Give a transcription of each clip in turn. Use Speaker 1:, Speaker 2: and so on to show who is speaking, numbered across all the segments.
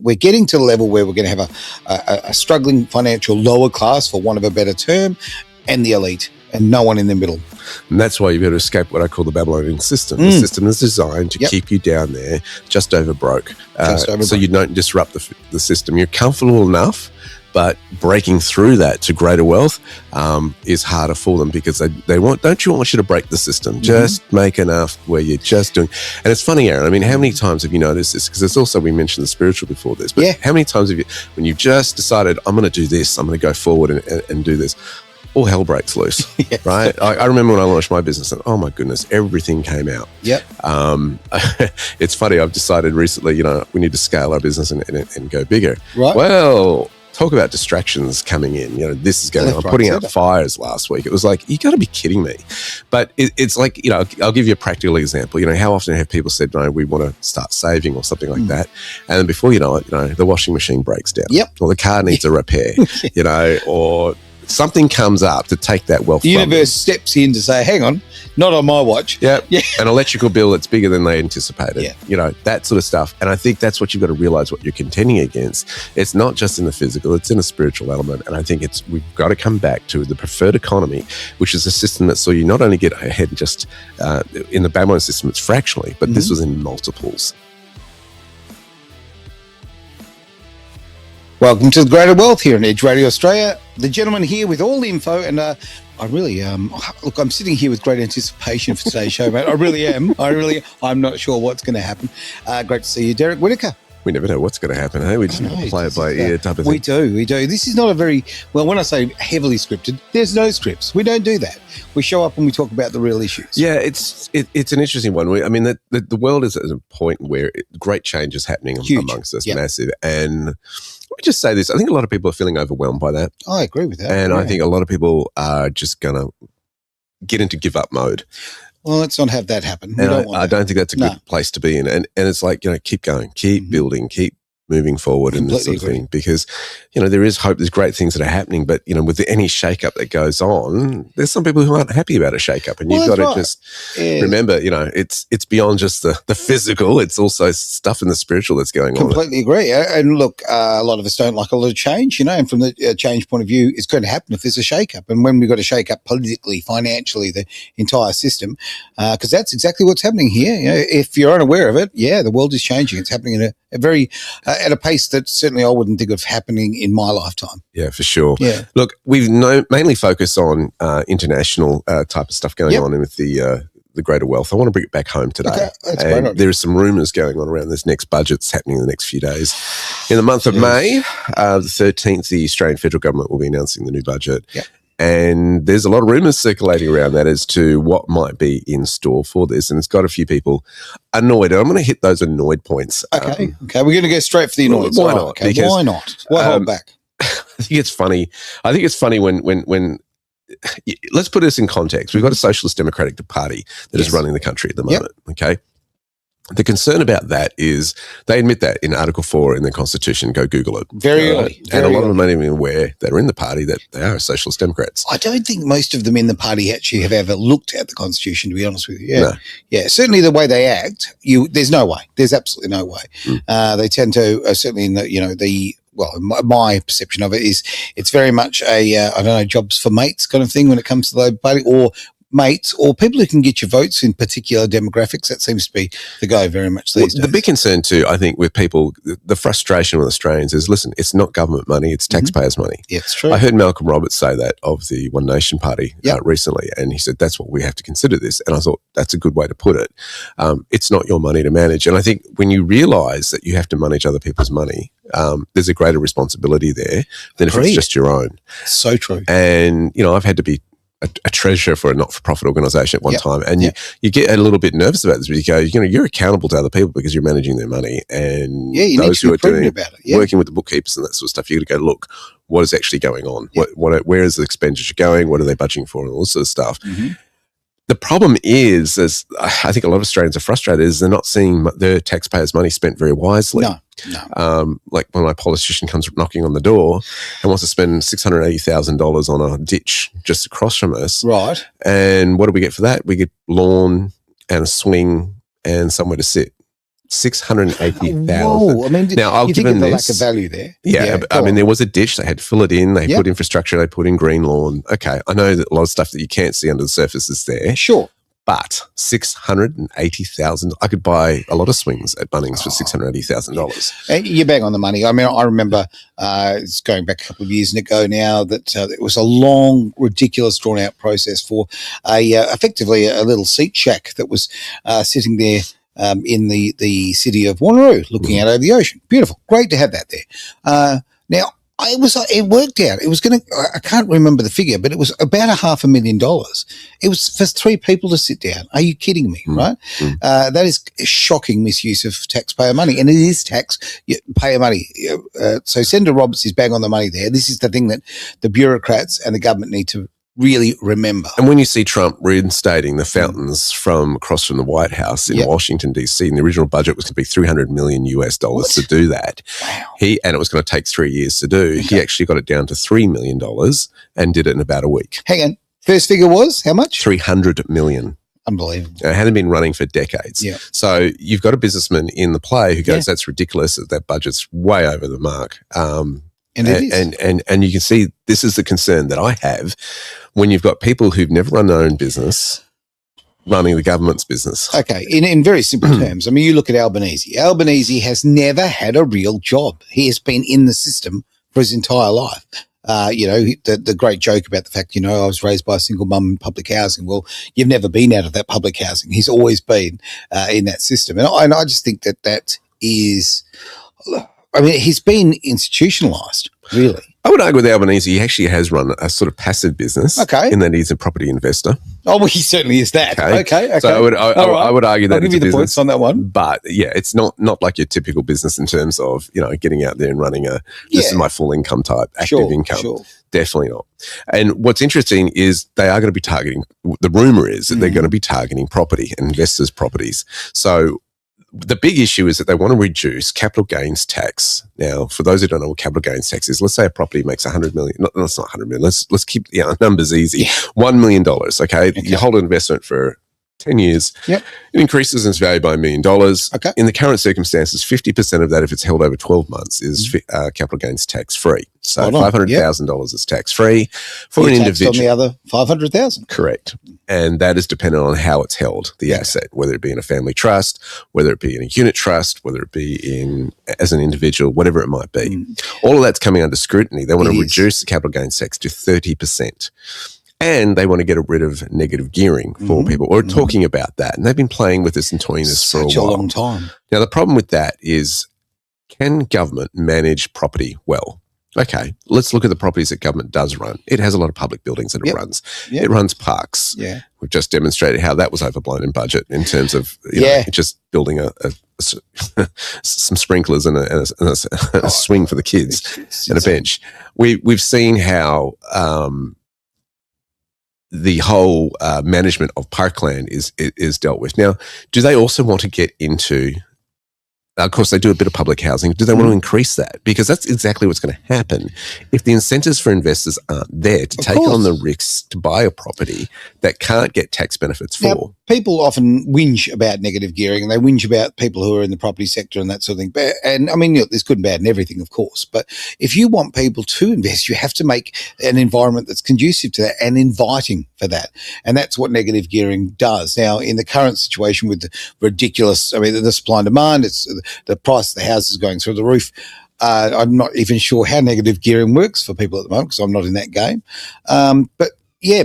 Speaker 1: we're getting to the level where we're going to have a struggling financial lower class, for want of a better term, and the elite, and no one in the middle.
Speaker 2: And that's why you've got to escape what I call the Babylonian system. The system is designed to keep you down there, just over broke. So you don't disrupt the system. You're comfortable enough, but breaking through that to greater wealth is harder for them, because they don't want you to break the system. Just make enough where you're just doing. And it's funny, Aaron, I mean, how many times have you noticed this? Because it's also, we mentioned the spiritual before this, but how many times have you, when you just decided, I'm going to do this, I'm going to go forward and do this, all hell breaks loose, right? I remember when I launched my business, and oh my goodness, everything came out. It's funny, I've decided recently, we need to scale our business and go bigger. Right. Well, talk about distractions coming in. This is going on. I'm putting out fires last week. It was like, you got to be kidding me. But it's like, I'll give you a practical example. How often have people said, no, we want to start saving or something like that. And then before you know it, the washing machine breaks down. Or the car needs a repair, or something comes up to take that wealth. The
Speaker 1: universe steps in to say, hang on, not on my watch.
Speaker 2: An electrical bill that's bigger than they anticipated. That sort of stuff. And I think that's what you've got to realize, what you're contending against. It's not just in the physical, it's in a spiritual element. And I think we've got to come back to the preferred economy, which is a system that saw you not only get ahead just in the Babylon system, it's fractionally, but this was in multiples.
Speaker 1: Welcome to the Greater Wealth here on Edge Radio Australia. The gentleman here with all the info, and I really, look, I'm sitting here with great anticipation for today's show, mate. I really am. I'm not sure what's going to happen. Great to see you, Derek Whittaker.
Speaker 2: We never know what's going to happen, hey? We just play it by ear type of thing.
Speaker 1: We do. This is not a very, well, when I say heavily scripted, there's no scripts. We don't do that. We show up and we talk about the real issues.
Speaker 2: Yeah, it's an interesting one. The world is at a point where great change is happening amongst us, massive. And let me just say this. I think a lot of people are feeling overwhelmed by that.
Speaker 1: I agree with that.
Speaker 2: And I think a lot of people are just going to get into give up mode.
Speaker 1: Well, let's not have that happen.
Speaker 2: And I don't think that's a good place to be in. And it's like, keep going, keep building, keep moving forward and this sort of thing, because, there is hope, there's great things that are happening, but, with any shake-up that goes on, there's some people who aren't happy about a shake-up, and you've got to just remember, it's beyond just the physical, it's also stuff in the spiritual that's going on.
Speaker 1: Completely agree. And look, a lot of us don't like a lot of change, and from the change point of view, it's going to happen if there's a shake-up. And when we've got to shake up politically, financially, the entire system, because that's exactly what's happening here. If you're unaware of it, the world is changing. It's happening in a very at a pace that certainly I wouldn't think of happening in my lifetime.
Speaker 2: Yeah, for sure. Yeah. Look, we've mainly focused on international type of stuff going on with the greater wealth. I want to bring it back home today. Okay, that's great. There are some rumours going on around this next budget that's happening in the next few days. In the month of May, the 13th, the Australian federal government will be announcing the new budget. Yep. And there's a lot of rumours circulating around that as to what might be in store for this. And it's got a few people annoyed. And I'm going to hit those annoyed points.
Speaker 1: Okay. We're going to go straight for the annoyed.
Speaker 2: Why not?
Speaker 1: Okay. Why not? Why hold back?
Speaker 2: I think it's funny. when let's put this in context. We've got a Socialist Democratic Party that is running the country at the moment. Okay. The concern about that is they admit that in Article 4 in the Constitution. Go Google it.
Speaker 1: Very early.
Speaker 2: And a lot of them aren't even aware they're in the party, that they are Socialist Democrats.
Speaker 1: I don't think most of them in the party actually have ever looked at the Constitution, to be honest with you. Yeah. Certainly the way they act, there's no way. There's absolutely no way. They tend to, certainly in my perception of it is it's very much a, jobs for mates kind of thing when it comes to the Labor Party, or mates, or people who can get your votes in particular demographics. That seems to be the go very much these days.
Speaker 2: The big concern too, I think, with people, the frustration with Australians is, listen, it's not government money, it's taxpayers' money.
Speaker 1: Yeah, it's true.
Speaker 2: I heard Malcolm Roberts say that of the One Nation Party recently, and he said, that's what we have to consider this. And I thought, that's a good way to put it. It's not your money to manage. And I think when you realise that you have to manage other people's money, there's a greater responsibility there than if it's just your own.
Speaker 1: So true.
Speaker 2: And, I've had to be a treasurer for a not-for-profit organisation at one time, and you get a little bit nervous about this, but you go, you're accountable to other people because you're managing their money, and those who are doing working with the bookkeepers and that sort of stuff, you got to go, look, what is actually going on? Where is the expenditure going? What are they budgeting for, and all this sort of stuff. The problem is, as I think a lot of Australians are frustrated, is they're not seeing their taxpayers' money spent very wisely.
Speaker 1: No.
Speaker 2: Like when my politician comes knocking on the door and wants to spend $680,000 on a ditch just across from us.
Speaker 1: Right.
Speaker 2: And what do we get for that? We get lawn and a swing and somewhere to sit. $680,000.
Speaker 1: Whoa! I mean,
Speaker 2: now I'll
Speaker 1: you
Speaker 2: give
Speaker 1: think of the
Speaker 2: this,
Speaker 1: lack of value there.
Speaker 2: Yeah, I mean, there was a ditch. They had to fill it in. They put infrastructure. They put in green lawn. Okay, I know that a lot of stuff that you can't see under the surface is there.
Speaker 1: Sure.
Speaker 2: But $680,000, I could buy a lot of swings at Bunnings for $680,000.
Speaker 1: You're bang on the money. I mean, I remember it's going back a couple of years ago now that it was a long, ridiculous, drawn-out process for effectively a little seat shack that was sitting there in the city of Wanneroo, looking out over the ocean. Beautiful, great to have that there. Now, it worked out. It was going to, I can't remember the figure, but it was about $500,000. It was for 3 people to sit down. Are you kidding me? Right? That is shocking misuse of taxpayer money, and it is taxpayer money. So Senator Roberts is bang on the money there. This is the thing that the bureaucrats and the government need to really remember.
Speaker 2: And when you see Trump reinstating the fountains from across from the White House in Washington, D.C., and the original budget was going to be $300 million to do that.
Speaker 1: Wow.
Speaker 2: And it was going to take 3 years to do. Okay. He actually got it down to $3 million and did it in about a week.
Speaker 1: Hang on. First figure was how much?
Speaker 2: $300 million.
Speaker 1: Unbelievable.
Speaker 2: It hadn't been running for decades.
Speaker 1: Yeah.
Speaker 2: So you've got a businessman in the play who goes, that's ridiculous. That budget's way over the mark.
Speaker 1: And it is.
Speaker 2: And you can see this is the concern that I have when you've got people who've never run their own business running the government's business.
Speaker 1: Okay, in very simple terms, I mean, you look at Albanese. Albanese has never had a real job. He has been in the system for his entire life. The great joke about the fact, I was raised by a single mum in public housing. Well, you've never been out of that public housing. He's always been in that system. And I just think that is... I mean, he's been institutionalised, really.
Speaker 2: I would argue with Albanese, he actually has run a sort of passive business in that he's a property investor.
Speaker 1: Oh, well, he certainly is that. Okay.
Speaker 2: So I would argue that
Speaker 1: I'll give you the points on that one.
Speaker 2: But, it's not like your typical business in terms of, getting out there and running this is my full income type, active income. Sure. Definitely not. And what's interesting is they are going to be targeting, the rumour is that they're going to be targeting property and investors' properties. So the big issue is that they want to reduce capital gains tax. Now, for those who don't know what capital gains tax is, let's say a property makes $100 million. No, it's not $100 million. Let's keep numbers easy. $1 million. Okay, you hold an investment for 10 years. Yep. It increases its value by $1 million.
Speaker 1: Okay.
Speaker 2: In the current circumstances, 50% of that, if it's held over 12 months, is capital gains tax free. So $500,000 is tax free for an individual.
Speaker 1: On the other $500,000.
Speaker 2: Correct. And that is dependent on how it's held, the asset, whether it be in a family trust, whether it be in a unit trust, whether it be in as an individual, whatever it might be. All of that's coming under scrutiny. They want to reduce the capital gains tax to 30%. And they want to get rid of negative gearing for people. We're talking about that. And they've been playing with this and toying this for a while.
Speaker 1: Such a long time.
Speaker 2: Now, the problem with that is, can government manage property well? Okay, let's look at the properties that government does run. It has a lot of public buildings that it runs. Yep. It runs parks. Yeah. We've just demonstrated how that was overblown in budget in terms of just building some sprinklers and a swing for the kids and a bench. We've seen how the whole management of parkland is dealt with. Now, do they also want to get into... Of course, they do a bit of public housing. Do they want to increase that? Because that's exactly what's going to happen. If the incentives for investors aren't there to take on the risks to buy a property that can't get tax benefits for.
Speaker 1: Now, people often whinge about negative gearing, and they whinge about people who are in the property sector and that sort of thing. And I mean, there's good and bad in everything, of course. But if you want people to invest, you have to make an environment that's conducive to that and inviting for that. And that's what negative gearing does. Now, in the current situation with the ridiculous, the supply and demand, it's the price of the house is going through the roof. I'm not even sure how negative gearing works for people at the moment because I'm not in that game. But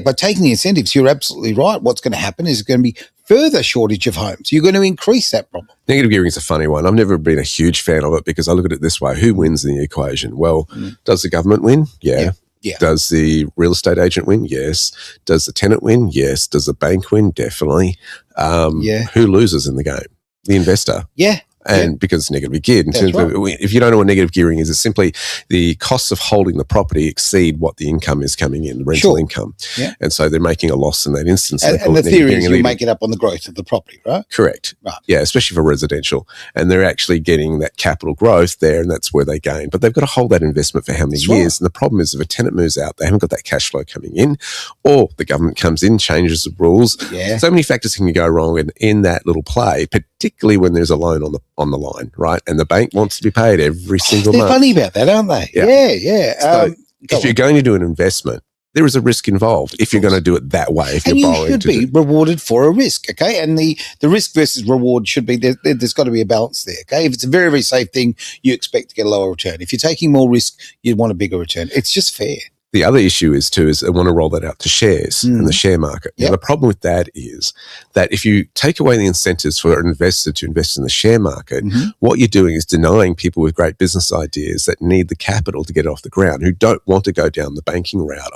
Speaker 1: by taking the incentives, you're absolutely right. What's going to happen is going to be further shortage of homes. You're going to increase that problem.
Speaker 2: Negative gearing is a funny one. I've never been a huge fan of it because I look at it this way. Who wins in the equation? Well, does the government win? Yeah. Does the real estate agent win? Yes. Does the tenant win? Yes. Does the bank win? Definitely. Who loses in the game? The investor.
Speaker 1: Yeah.
Speaker 2: And because it's negatively geared. If you don't know what negative gearing is, it's simply the costs of holding the property exceed what the income is coming in, the rental income. Yeah. And so they're making a loss in that instance.
Speaker 1: And the theory is you make it up on the growth of the property, right?
Speaker 2: Correct. Right. Yeah, especially for residential. And they're actually getting that capital growth there, and that's where they gain. But they've got to hold that investment for how many years? Right. And the problem is if a tenant moves out, they haven't got that cash flow coming in, or the government comes in, changes the rules. Yeah. So many factors can go wrong in that little play, particularly when there's a loan on the line, right? And the bank wants to be paid every single month.
Speaker 1: They're funny about that, aren't they? Yeah.
Speaker 2: So if you're going to do an investment, there is a risk involved if you're going to do it that way. If
Speaker 1: and you should be rewarded for a risk, okay? And the risk versus reward should be, there's got to be a balance there, okay? If it's a very, very safe thing, you expect to get a lower return. If you're taking more risk, you want a bigger return. It's just fair.
Speaker 2: The other issue is I want to roll that out to shares and the share market. Now, the problem with that is that if you take away the incentives for an investor to invest in the share market, what you're doing is denying people with great business ideas that need the capital to get it off the ground, who don't want to go down the banking route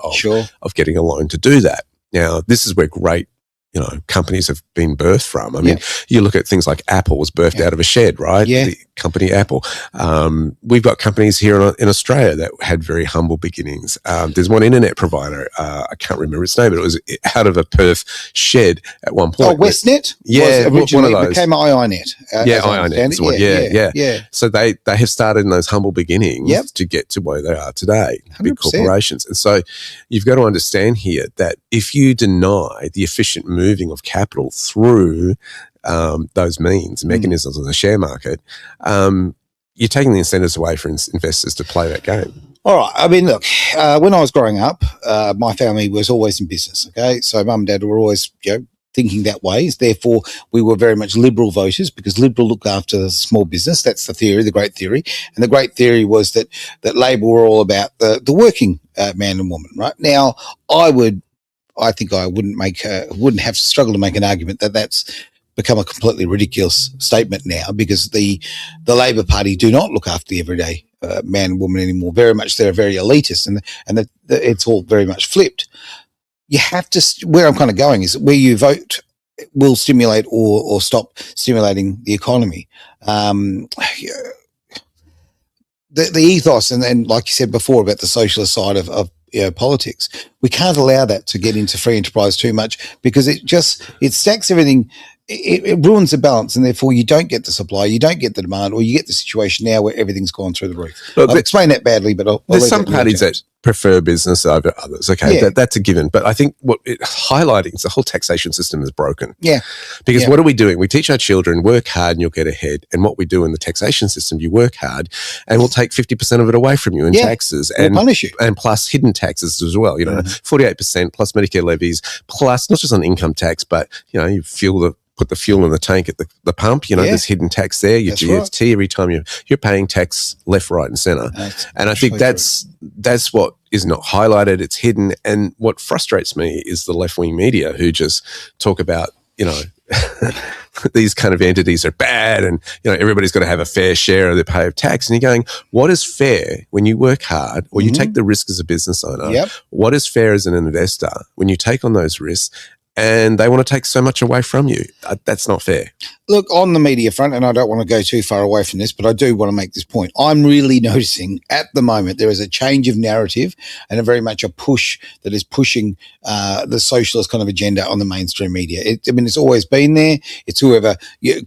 Speaker 2: of getting a loan to do that. Now, this is where great companies have been birthed from. I mean, you look at things like Apple was birthed out of a shed, right?
Speaker 1: Yeah.
Speaker 2: The company Apple. We've got companies here in Australia that had very humble beginnings. There's one internet provider, I can't remember its name, but it was out of a Perth shed at one point.
Speaker 1: Oh, Westnet?
Speaker 2: Yeah,
Speaker 1: originally
Speaker 2: one of those.
Speaker 1: Became IONet.
Speaker 2: IONet. Yeah. So they have started in those humble beginnings to get to where they are today, 100%. Big corporations. And so you've got to understand here that if you deny the efficient moving of capital through those mechanisms of the share market, you're taking the incentives away for investors to play that game.
Speaker 1: All right. I mean, look, when I was growing up, my family was always in business, okay? So mum and dad were always, thinking that way. Therefore, we were very much Liberal voters because Liberal looked after the small business. That's the theory, the great theory. And the great theory was that Labor were all about the working man and woman, right? Now, I think I wouldn't have to struggle to make an argument that that's become a completely ridiculous statement now, because the Labor Party do not look after the everyday man and woman anymore. Very much, they're very elitist, and it's all very much flipped. You have to. Where I'm kind of going is where you vote will stimulate or stop stimulating the economy. The ethos, and like you said before about the socialist side of politics, we can't allow that to get into free enterprise too much, because it stacks everything. It ruins the balance, and therefore you don't get the supply, you don't get the demand, or you get the situation now where everything's gone through the roof. Look, I'll explain that badly, but
Speaker 2: there's some parties that prefer business over others. Okay, that's a given. But I think what highlighting is the whole taxation system is broken.
Speaker 1: Yeah.
Speaker 2: Because what are we doing? We teach our children, work hard and you'll get ahead. And what we do in the taxation system, you work hard and we'll take 50% of it away from you in taxes. And
Speaker 1: we'll punish you.
Speaker 2: And plus hidden taxes as well. 48% plus Medicare levies, plus not just on income tax, but, you put the fuel in the tank at the pump, there's hidden tax there, your GST, right. Every time you're paying tax left, right and centre. And I think that's what is not highlighted, it's hidden. And what frustrates me is the left-wing media who just talk about, these kind of entities are bad and, everybody's got to have a fair share of the pay of tax. And you're going, what is fair when you work hard or you take the risk as a business owner?
Speaker 1: Yep.
Speaker 2: What is fair as an investor when you take on those risks and they want to take so much away from you? That's not fair.
Speaker 1: Look, on the media front, and I don't want to go too far away from this, but I do want to make this point. I'm really noticing at the moment there is a change of narrative and a very much a push that is pushing the socialist kind of agenda on the mainstream media. It's always been there. It's whoever,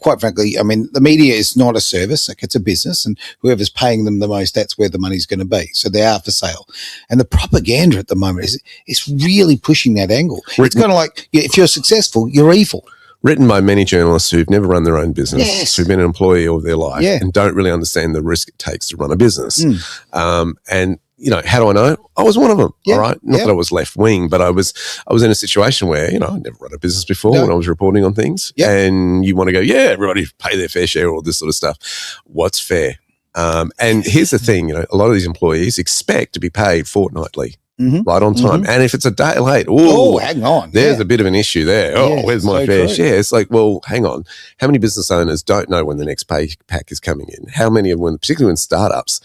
Speaker 1: quite frankly, the media is not a service. Like, it's a business, and whoever's paying them the most, that's where the money's going to be. So they are for sale. And the propaganda at the moment is really pushing that angle. It's kind of like, if you're successful, you're evil.
Speaker 2: Written by many journalists who've never run their own business, who've been an employee all their life and don't really understand the risk it takes to run a business. And, how do I know? I was one of them, all right? Not that I was left-wing, but I was in a situation where, I'd never run a business before when I was reporting on things. And you want to go, everybody pay their fair share, all this sort of stuff. What's fair? And here's the thing, a lot of these employees expect to be paid fortnightly. Right on time. And if it's a day late,
Speaker 1: hang on.
Speaker 2: There's a bit of an issue there. Where's my fair share? It's like, well, hang on. How many business owners don't know when the next pay pack is coming in? How many of them, particularly in startups,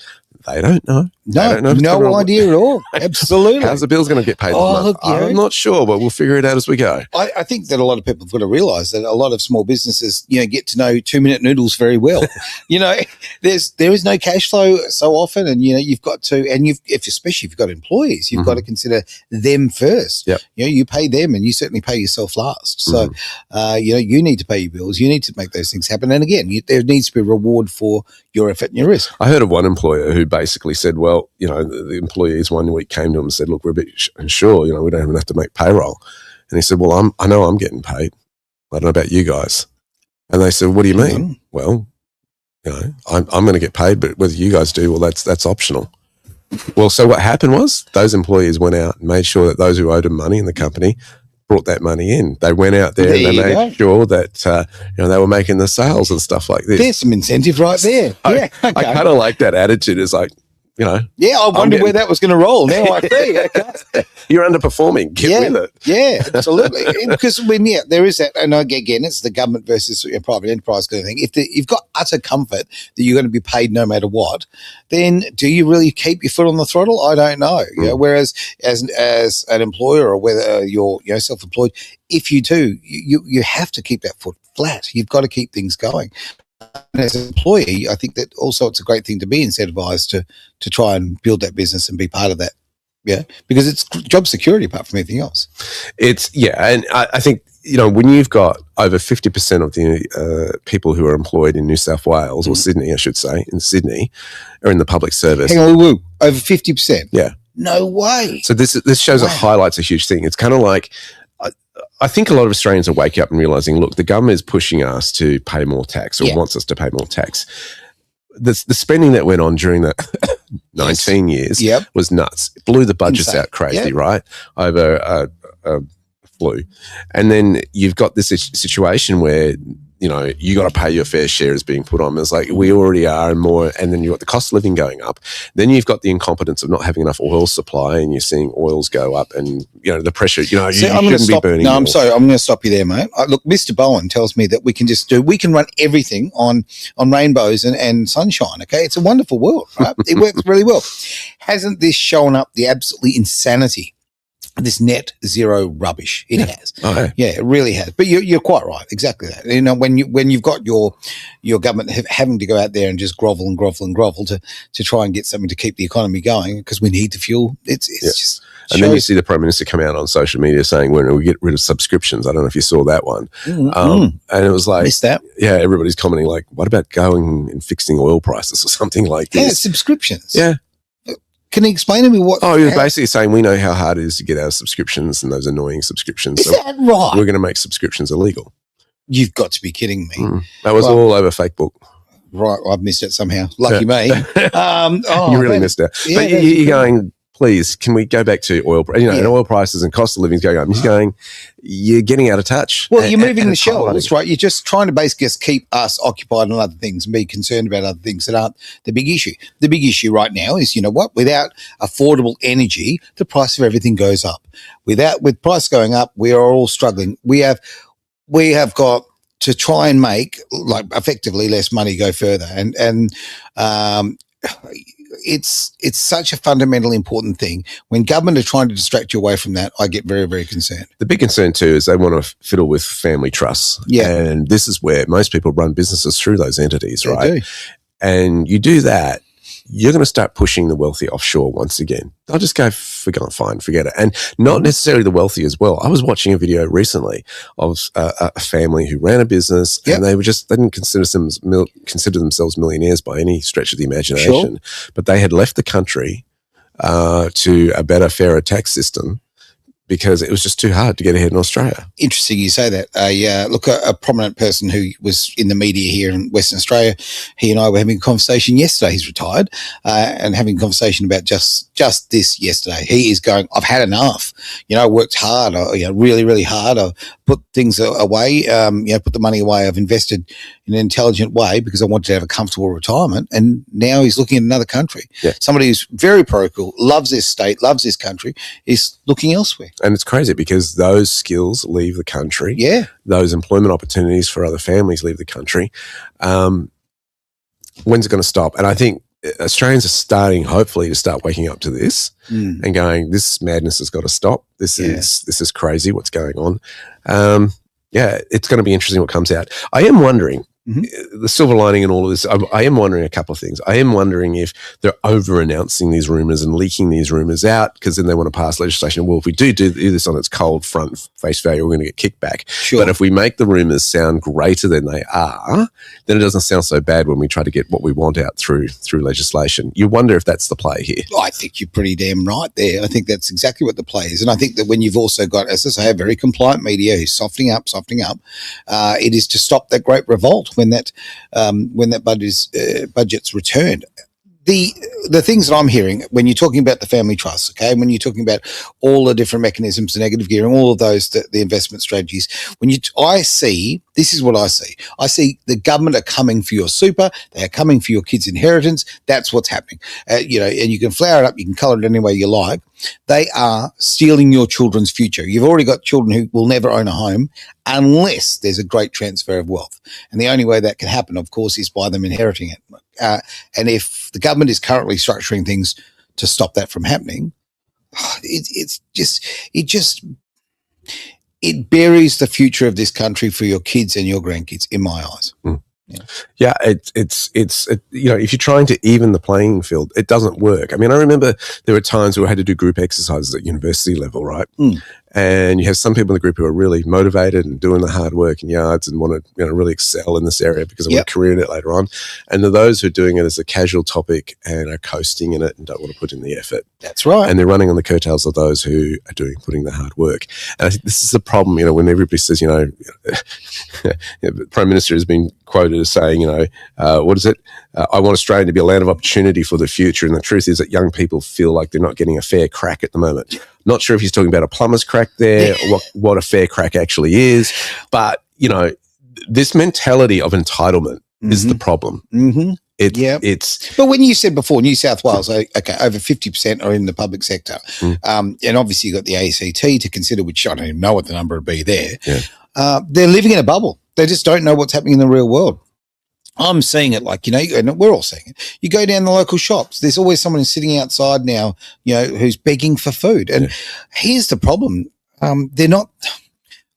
Speaker 2: they don't know.
Speaker 1: No idea at all. Absolutely.
Speaker 2: How's the bill's going to get paid this month? I'm not sure, but we'll figure it out as we go.
Speaker 1: I think that a lot of people have got to realise that a lot of small businesses, get to know 2-minute noodles very well. There is no cash flow so often, and you've got to, and especially if you've got employees, you've got to consider them first.
Speaker 2: Yep.
Speaker 1: You pay them, and you certainly pay yourself last. So, you need to pay your bills. You need to make those things happen. And again, there needs to be a reward for your effort and your risk.
Speaker 2: I heard of one employer who basically said, well, the employees one week came to him and said, look, we're a bit unsure, we don't even have to make payroll. And he said, well, I know I'm getting paid. I don't know about you guys. And they said, what do you mean? Well, you know, I'm going to get paid, but whether you guys do, well, that's optional. Well, so what happened was those employees went out and made sure that those who owed them money in the company brought that money in. They went out there and they made sure that they were making the sales and stuff like this.
Speaker 1: There's some incentive right there.
Speaker 2: I kind of like that attitude. It's like, you know.
Speaker 1: Yeah, I wondered where that was going to roll. Now I see. Okay.
Speaker 2: You're underperforming. Get with it.
Speaker 1: Yeah, absolutely. Because there is that, and again, it's the government versus private enterprise kind of thing. If you've got utter comfort that you're going to be paid no matter what, then do you really keep your foot on the throttle? I don't know. You know, whereas as an employer, or whether you're self-employed, if you do, you have to keep that foot flat. You've got to keep things going. And as an employee, I think that also it's a great thing to be incentivized to try and build that business and be part of that. Yeah, because it's job security apart from anything else.
Speaker 2: And I think, you know, when you've got over 50% of the people who are employed in New South Wales, or Sydney, I should say, in Sydney, are in the public service.
Speaker 1: Hang on, over 50%?
Speaker 2: Yeah.
Speaker 1: No way.
Speaker 2: So this shows it highlights a huge thing. It's kind of like, I think a lot of Australians are waking up and realising, look, the government is pushing us to pay more tax, or wants us to pay more tax. The spending that went on during the 19 years was nuts. It blew the budgets out crazy, right, over flu. And then you've got this situation where, you know, you got to pay your fair share is being put on. It's like we already are and more. And then you've got the cost of living going up. Then you've got the incompetence of not having enough oil supply, and you're seeing oils go up, and, you know, the pressure, you know, you shouldn't be burning.
Speaker 1: No, I'm sorry. I'm going to stop you there, mate. Look, Mr. Bowen tells me that we can run everything on rainbows and sunshine. Okay. It's a wonderful world, right? It works really well. Hasn't this shown up the absolute insanity? This net zero rubbish. It has.
Speaker 2: Oh,
Speaker 1: yeah, it really has. But you're quite right. Exactly that. You know, when you've got your government having to go out there and just grovel to try and get something to keep the economy going, because we need the fuel. It's just.
Speaker 2: And then you see the Prime Minister come out on social media saying, when we get rid of subscriptions. I don't know if you saw that one. And it was like,
Speaker 1: missed that.
Speaker 2: Yeah, everybody's commenting like, what about going and fixing oil prices or something like this?
Speaker 1: Yeah, subscriptions.
Speaker 2: Yeah.
Speaker 1: Can you explain to me what?
Speaker 2: Oh, you're basically saying we know how hard it is to get our subscriptions and those annoying subscriptions.
Speaker 1: Is that right?
Speaker 2: We're going to make subscriptions illegal.
Speaker 1: You've got to be kidding me.
Speaker 2: That was all over Facebook.
Speaker 1: Right, I've missed it somehow. Lucky me.
Speaker 2: You really missed it. Yeah, but you're going, please, can we go back to oil? You know, and oil prices and cost of living is going up. You're getting out of touch.
Speaker 1: Well, you're moving the shelves, right? You're just trying to basically just keep us occupied on other things and be concerned about other things that aren't the big issue. The big issue right now is, you know what? Without affordable energy, the price of everything goes up. With price going up, we are all struggling. We have got to try and make, like, effectively less money go further, and it's such a fundamentally important thing. When government are trying to distract you away from that, I get very, very concerned.
Speaker 2: The big concern too is they want to fiddle with family trusts.
Speaker 1: Yeah.
Speaker 2: And this is where most people run businesses through those entities,
Speaker 1: They
Speaker 2: right?
Speaker 1: do.
Speaker 2: And you do that, you're going to start pushing the wealthy offshore once again. They'll just go, fine, forget it. And not necessarily the wealthy as well. I was watching a video recently of a family who ran a business, and they didn't consider themselves millionaires by any stretch of the imagination, but they had left the country to a better, fairer tax system because it was just too hard to get ahead in Australia.
Speaker 1: Interesting you say that. A prominent person who was in the media here in Western Australia, he and I were having a conversation yesterday. He's retired, and having a conversation about just this yesterday. He is going, I've had enough. You know, I worked hard, really, really hard. I put things away, put the money away. I've invested in an intelligent way because I wanted to have a comfortable retirement. And now he's looking at another country.
Speaker 2: Yeah.
Speaker 1: Somebody who's very parochial, loves this state, loves this country, is looking elsewhere.
Speaker 2: And it's crazy because those skills leave the country.
Speaker 1: Yeah.
Speaker 2: Those employment opportunities for other families leave the country. When's it going to stop? And I think Australians are starting, hopefully, to start waking up to this and going, this madness has got to stop. This is crazy what's going on. It's going to be interesting what comes out. I am wondering, the silver lining in all of this, I am wondering a couple of things. I am wondering if they're over-announcing these rumours and leaking these rumours out because then they want to pass legislation. Well, if we do this on its cold front face value, we're going to get kickback.
Speaker 1: Sure.
Speaker 2: But if we make the rumours sound greater than they are, then it doesn't sound so bad when we try to get what we want out through legislation. You wonder if that's the play here.
Speaker 1: I think you're pretty damn right there. I think that's exactly what the play is. And I think that when you've also got, as I say, a very compliant media who's softening up, it is to stop that great revolt when that budget's returned. The things that I'm hearing when you're talking about the family trust, okay, when you're talking about all the different mechanisms, the negative gearing, all of those, the investment strategies, this is what I see. I see the government are coming for your super, they are coming for your kids' inheritance. That's what's happening. And you can flower it up, you can colour it any way you like. They are stealing your children's future. You've already got children who will never own a home unless there's a great transfer of wealth. And the only way that can happen, of course, is by them inheriting it. And if the government is currently structuring things to stop that from happening, it buries the future of this country for your kids and your grandkids, in my eyes.
Speaker 2: Yeah, it's if you're trying to even the playing field, it doesn't work. I mean, I remember there were times where I had to do group exercises at university level, right? And you have some people in the group who are really motivated and doing the hard work in yards and want to really excel in this area because they want a career in it later on. And there are those who are doing it as a casual topic and are coasting in it and don't want to put in the effort.
Speaker 1: That's right.
Speaker 2: And they're running on the coattails of those who are putting the hard work. And I think this is the problem, when everybody says, the Prime Minister has been quoted as saying, what is it? I want Australia to be a land of opportunity for the future. And the truth is that young people feel like they're not getting a fair crack at the moment. Not sure if he's talking about a plumber's crack there, or what a fair crack actually is. But, this mentality of entitlement is the problem. But
Speaker 1: when you said before, New South Wales, okay, over 50% are in the public sector. And obviously you've got the ACT to consider, which I don't even know what the number would be there.
Speaker 2: Yeah.
Speaker 1: They're living in a bubble. They just don't know what's happening in the real world. I'm seeing it and we're all seeing it. You go down the local shops, there's always someone sitting outside now, who's begging for food. And here's the problem. They're not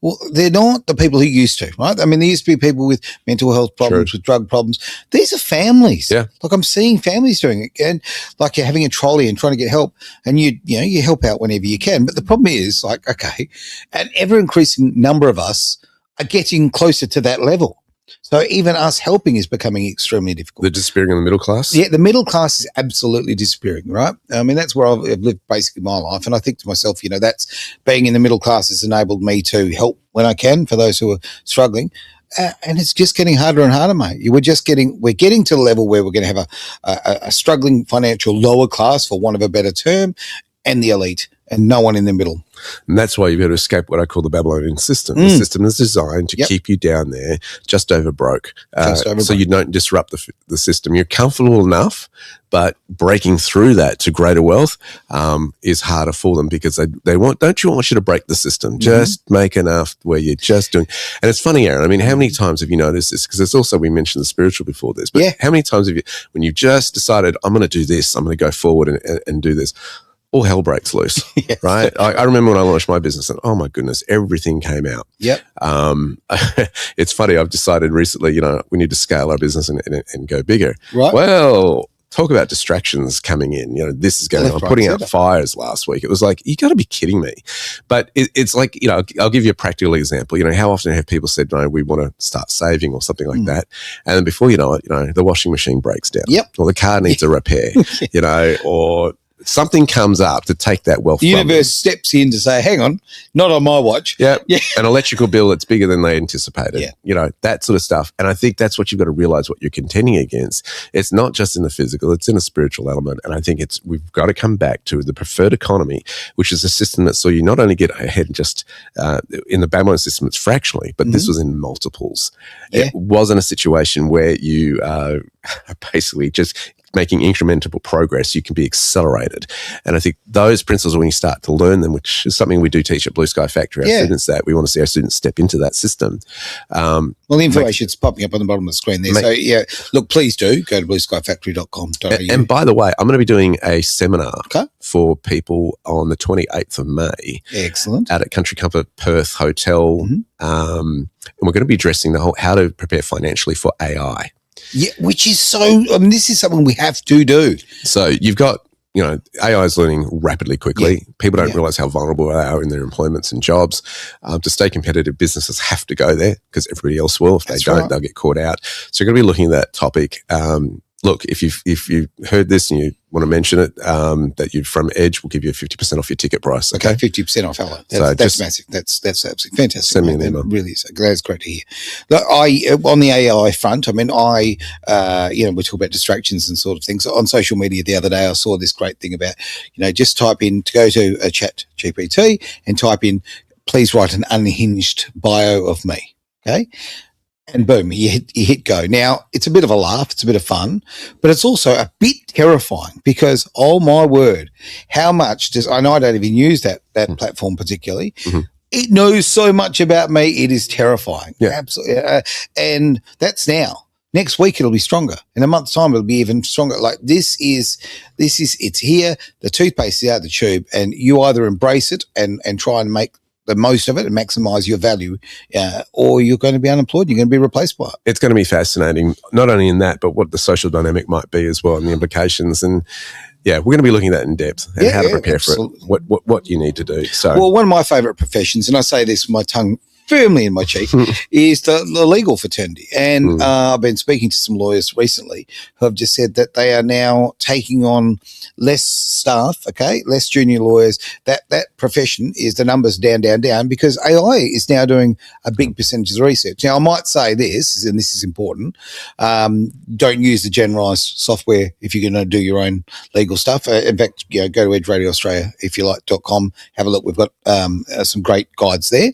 Speaker 1: the people who used to, right? I mean, there used to be people with mental health problems, with drug problems. These are families.
Speaker 2: Yeah.
Speaker 1: Like I'm seeing families doing it, and like you're having a trolley and trying to get help, and you help out whenever you can. But the problem is, an ever increasing number of us are getting closer to that level. So even us helping is becoming extremely difficult.
Speaker 2: They're disappearing in the middle class?
Speaker 1: Yeah, the middle class is absolutely disappearing, right? I mean, that's where I've lived basically my life. And I think to myself, that's being in the middle class has enabled me to help when I can for those who are struggling. And it's just getting harder and harder, mate. We're getting to the level where we're going to have a struggling financial lower class, for want of a better term, and the elite, and no one in the middle.
Speaker 2: And that's why you've got to escape what I call the Babylonian system. The system is designed to keep you down there just over broke. So you don't disrupt the system. You're comfortable enough, but breaking through that to greater wealth is harder for them because they don't want you to break the system. Just make enough where you're just doing. And it's funny, Aaron, I mean, how many times have you noticed this? Because it's also, we mentioned the spiritual before this, but how many times have you, when you've just decided, I'm going to do this, I'm going to go forward and do this, all hell breaks loose, right? I remember when I launched my business and, oh my goodness, everything came out.
Speaker 1: Yep.
Speaker 2: It's funny, I've decided recently, we need to scale our business and go bigger.
Speaker 1: Right.
Speaker 2: Well, talk about distractions coming in. This is going on. Putting out fires last week. It was like, you got to be kidding me. But it's like, I'll give you a practical example. how often have people said, no, we want to start saving or something like that. And then before you know it, the washing machine breaks down.
Speaker 1: Yep.
Speaker 2: Or the car needs a repair, or something comes up to take that wealth.
Speaker 1: The universe steps in to say, hang on, not on my watch.
Speaker 2: Yeah. An electrical bill that's bigger than they anticipated. That sort of stuff. And I think that's what you've got to realize what you're contending against. It's not just in the physical, it's in a spiritual element. And I think we've got to come back to the preferred economy, which is a system that saw you not only get ahead just in the Babylon system, it's fractionally, but this was in multiples. It wasn't a situation where you basically just making incremental progress, you can be accelerated. And I think those principles, when you start to learn them, which is something we do teach at Blue Sky Factory, our students, that we want to see our students step into that system.
Speaker 1: Well, the information's popping up on the bottom of the screen there. So, yeah, look, please do go to blueskyfactory.com.au.
Speaker 2: And by the way, I'm going to be doing a seminar for people on the 28th of May.
Speaker 1: Excellent.
Speaker 2: At a Country Comfort Perth hotel. And we're going to be addressing the whole how to prepare financially for AI.
Speaker 1: Yeah, which is this is something we have to do.
Speaker 2: So you've got, AI is learning rapidly, quickly. Yeah. People don't realize how vulnerable they are in their employments and jobs. To stay competitive, businesses have to go there because everybody else will. If they don't, they'll get caught out. So you're going to be looking at that topic. Look, if you've heard this and you want to mention it, that you're from Edge, we'll give you 50% off your ticket price. Okay,
Speaker 1: 50% off. Hello, that's massive. That's absolutely fantastic.
Speaker 2: Send me an email.
Speaker 1: It really is. That's great to hear. Look, on the AI front, we talk about distractions and sort of things. On social media the other day, I saw this great thing about, just type in, to go to a chat GPT and type in, please write an unhinged bio of me. Okay. And boom, you hit go. Now, it's a bit of a laugh, it's a bit of fun, but it's also a bit terrifying because, oh my word, how much I know I don't even use that platform particularly. It knows so much about me, it is terrifying. Yeah. Absolutely. And that's now. Next week, it'll be stronger. In a month's time, it'll be even stronger. Like it's here. The toothpaste is out of the tube, and you either embrace it and try and make the most of it and maximize your value, or you're going to be unemployed. You're going to be replaced by it.
Speaker 2: It's going to be fascinating, not only in that, but what the social dynamic might be as well and the implications. And yeah, we're going to be looking at that in depth and how to prepare for it, what you need to do. So,
Speaker 1: well, one of my favorite professions, and I say this with my tongue firmly in my cheek, is the legal fraternity. And I've been speaking to some lawyers recently who have just said that they are now taking on less staff, less junior lawyers. That profession is the numbers down because AI is now doing a big percentage of the research. Now, I might say this, and this is important, don't use the generalised software if you're going to do your own legal stuff. In fact, go to Edge Radio Australia, if you like.com, have a look. We've got some great guides there.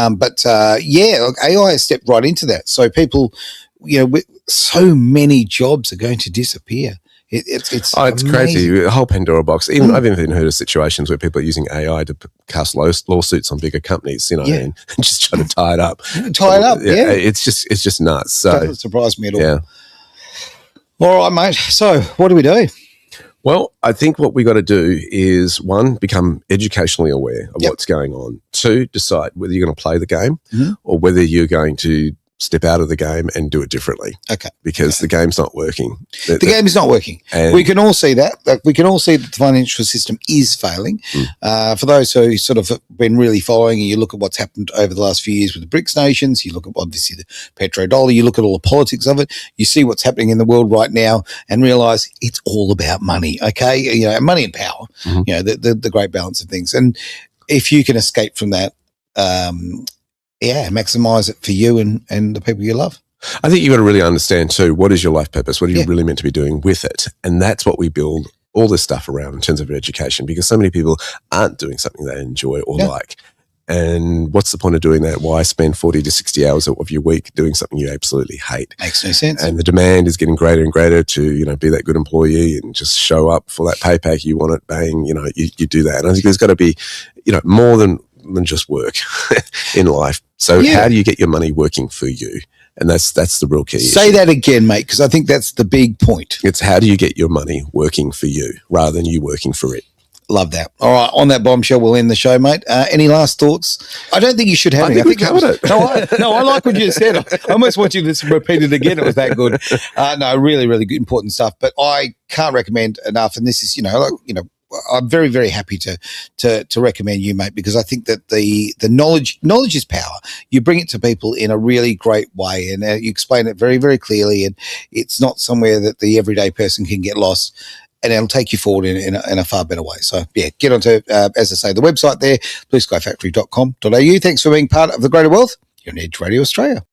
Speaker 1: But AI has stepped right into that. So people, so many jobs are going to disappear. It's
Speaker 2: crazy. A whole Pandora box. I've even heard of situations where people are using AI to cast lawsuits on bigger companies, and just try to tie it up. It's just nuts. So
Speaker 1: it doesn't surprise me at all. Yeah. All right, mate. So what do we do?
Speaker 2: Well, I think what we got to do is, one, become educationally aware of what's going on. Two, decide whether you're going to play the game or whether you're going to step out of the game and do it differently. Okay. Because the game's not working.
Speaker 1: The game is not working. We can all see that. We can all see that the financial system is failing. For those who sort of have been really following, and you look at what's happened over the last few years with the BRICS nations, you look at obviously the petrodollar, you look at all the politics of it, you see what's happening in the world right now and realise it's all about money, okay? Money and power, the great balance of things. And if you can escape from that, maximize it for you and the people you love.
Speaker 2: I think you've got to really understand too, what is your life purpose? What are you really meant to be doing with it? And that's what we build all this stuff around in terms of education, because so many people aren't doing something they enjoy or like. And what's the point of doing that? Why spend 40 to 60 hours of your week doing something you absolutely hate?
Speaker 1: Makes no sense.
Speaker 2: And the demand is getting greater and greater to, be that good employee and just show up for that pay pack. You want it, bang, you do that. And I think there's got to be, more than just work in life. So how do you get your money working for you? And that's the real key.
Speaker 1: Say that again, mate, because I think that's the big point.
Speaker 2: It's how do you get your money working for you rather than you working for it.
Speaker 1: Love that. All right, on that bombshell, we'll end the show, mate. Any last thoughts? I don't think you should have any.
Speaker 2: I think we covered it.
Speaker 1: No, I like what you said. I almost want you to repeat it again. It was that good. No, really, really good, important stuff. But I can't recommend enough. And this is, I'm very, very happy to recommend you, mate, because I think that the knowledge is power. You bring it to people in a really great way, and you explain it very, very clearly, and it's not somewhere that the everyday person can get lost, and it'll take you forward in a far better way. So, get onto, as I say, the website there, blueskyfactory.com.au. Thanks for being part of the greater wealth. You're on Edge Radio Australia.